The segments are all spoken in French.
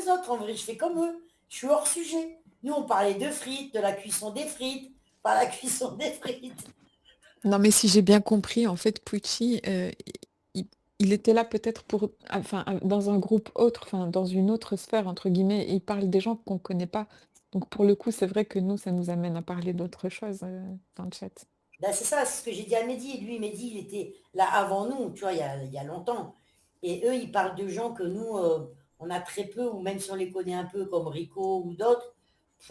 les autres, en vrai, je fais comme eux. Je suis hors sujet. Nous, on parlait de frites, de la cuisson des frites, pas la cuisson des frites. Non, mais si j'ai bien compris, en fait, Pucci, il, il était là peut-être pour, enfin, dans un groupe autre, enfin, dans une autre sphère, entre guillemets, et il parle des gens qu'on connaît pas. Donc, pour le coup, c'est vrai que nous, ça nous amène à parler d'autre chose, dans le chat. Ben, c'est ça, c'est ce que j'ai dit à Mehdi. Lui, Mehdi, il était là avant nous, tu vois, il y a longtemps. Et eux, ils parlent de gens que nous, on a très peu, ou même si on les connaît un peu, comme Rico ou d'autres,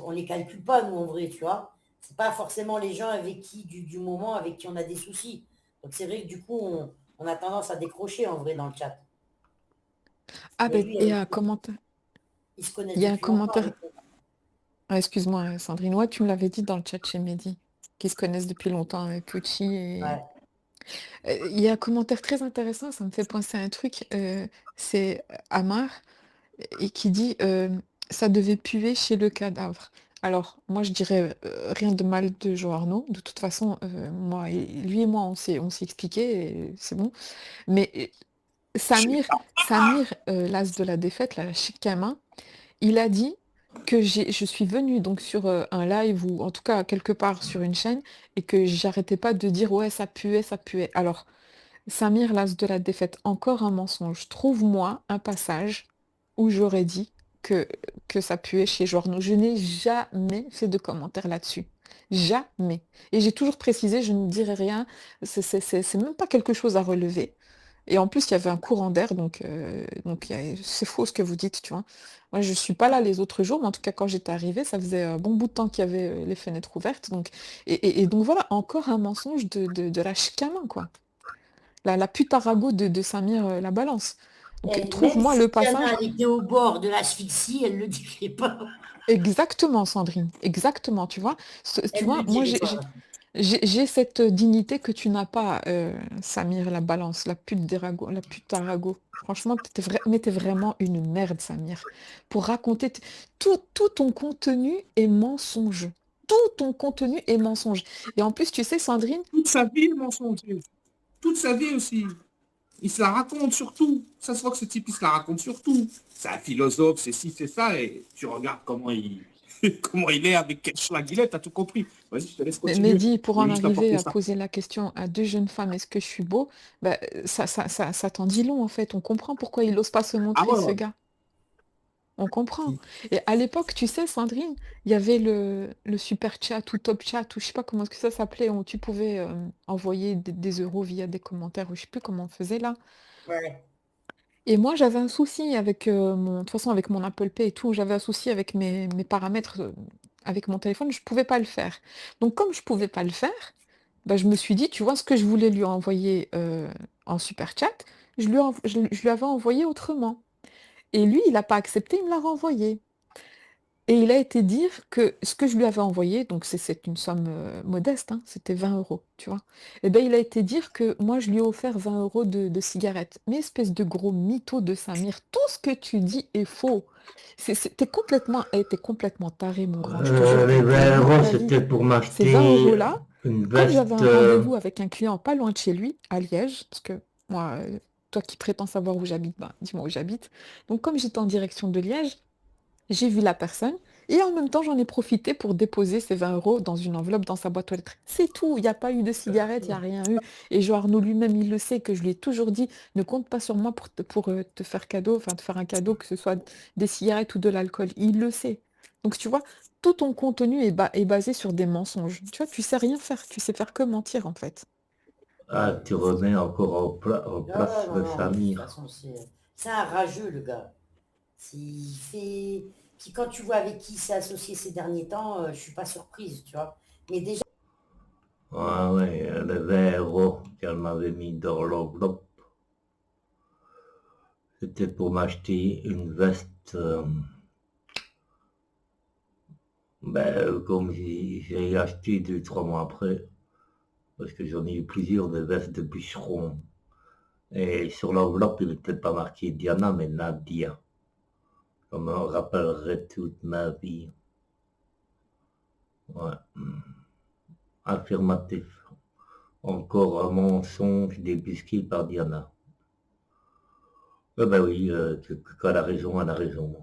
on les calcule pas, nous, en vrai, tu vois. C'est pas forcément les gens avec qui, du moment, avec qui on a des soucis. Donc c'est vrai que du coup, on a tendance à décrocher, en vrai, dans le chat. Ah, Mais ben, lui, et avec un Mehdi, commentaire. ils se connaissent Il y a un depuis longtemps commentaire. avec eux. Ah, excuse-moi, Sandrine. Ouais, tu me l'avais dit dans le chat chez Mehdi, qu'ils se connaissent depuis longtemps avec Pucci. Et... Ouais. Il y a un commentaire très intéressant, ça me fait penser à un truc. C'est Amar et qui dit ça devait puer chez le cadavre. Alors, moi, je dirais rien de mal de Joe Arnaud. De toute façon, moi, lui et moi, on s'est expliqué, et c'est bon. Mais Samir, l'as de la défaite, la Chikama, il a dit que je suis venue donc sur un live ou en tout cas quelque part sur une chaîne et que j'arrêtais pas de dire ouais, ça puait, ça puait. Alors, Samir, l'as de la défaite, encore un mensonge. Trouve-moi un passage où j'aurais dit que, que ça puait chez Jorno. Je n'ai jamais fait de commentaire là-dessus. Jamais. Et j'ai toujours précisé, je ne dirai rien. C'est même pas quelque chose à relever. Et en plus, il y avait un courant d'air, donc c'est faux ce que vous dites, tu vois. Moi, je suis pas là les autres jours, mais en tout cas, quand j'étais arrivée, ça faisait un bon bout de temps qu'il y avait les fenêtres ouvertes. Donc, et donc voilà, encore un mensonge de la chicane, quoi. La pute à ragot de Samir la balance. Donc Et même trouve-moi si le Diana passage. elle était au bord de l'asphyxie, elle ne le dirait pas. Exactement, Sandrine. Exactement, tu vois. Tu Elle ne vois, le moi, dirait pas. j'ai cette dignité que tu n'as pas, Samir la balance, la pute des ragots, la pute à ragot. Franchement, mais t'es vraiment une merde, Samir. Pour raconter tout ton contenu est mensonge. Tout ton contenu est mensonge. Et en plus, tu sais, Sandrine, Toute sa vie est mensonger. Toute sa vie aussi. Il se la raconte surtout. Ça se voit que ce type, il se la raconte surtout. C'est un philosophe, c'est ci, c'est ça, et tu regardes comment il, comment il est avec quel schlag il est, t'as tout compris. Vas-y, je te laisse mais continuer. Mehdi, pour Je en voulais juste arriver apporter à ça. poser la question à deux jeunes femmes, est-ce que je suis beau? Bah, ça t'en dit long, en fait. On comprend pourquoi il n'ose pas se Ah montrer, ouais, ce ouais. gars. On comprend. Et à l'époque, tu sais, Sandrine, il y avait le super chat ou top chat, ou je sais pas comment est-ce que ça s'appelait, où tu pouvais envoyer des euros via des commentaires, ou je sais plus comment on faisait là. Ouais. Et moi, j'avais un souci avec de toute façon, avec mon Apple Pay et tout, j'avais un souci avec mes paramètres avec mon téléphone, je pouvais pas le faire. Donc, comme je pouvais pas le faire, bah, je me suis dit, tu vois, ce que je voulais lui envoyer en super chat, je lui avais envoyé autrement. Et lui, il n'a pas accepté, il me l'a renvoyé. Et il a été dire que ce que je lui avais envoyé, donc c'est une somme modeste, hein, c'était 20 euros, tu vois. Et ben il a été dire que moi, je lui ai offert 20 euros de cigarettes. Mais espèce de gros mytho de Samir, tout ce que tu dis est faux. T'es complètement taré, mon grand, je te jure, Les t'as 20 vu euros, ta vie. c'était pour Ces 20 m'acheter euros-là, une comme j'avais veste. un rendez-vous avec un client pas loin de chez lui, à Liège, parce que moi, toi qui prétends savoir où j'habite, ben, dis-moi où j'habite. Donc comme j'étais en direction de Liège, j'ai vu la personne et en même temps, j'en ai profité pour déposer ces 20 euros dans une enveloppe dans sa boîte aux lettres. C'est tout, il n'y a pas eu de cigarette, il n'y a rien eu. Et Joe Arnaud lui-même, il le sait, que je lui ai toujours dit, ne compte pas sur moi pour te faire cadeau, enfin te faire un cadeau, que ce soit des cigarettes ou de l'alcool. Il le sait. Donc tu vois, tout ton contenu est basé sur des mensonges. Tu vois, tu sais rien faire, tu sais faire que mentir en fait. Ah, tu remets encore en Ah, place non, le non, de toute Samir. façon, c'est un rageux, le gars. Il fait... Puis quand tu vois avec qui il s'est associé ces derniers temps, je suis pas surprise, tu vois. Mais déjà, Ah ouais, les 20 euros qu'elle m'avait mis dans l'enveloppe, c'était pour m'acheter une veste. Comme j'ai acheté 2, 3 mois après, parce que j'en ai eu plusieurs de vestes de bûcheron. Et sur l'enveloppe, il n'était pas marqué Diana, mais Nadia. Je me rappellerai toute ma vie. Ouais. Affirmatif. Encore un mensonge débusqué par Diana. Ben oui, quand elle a raison, elle a raison.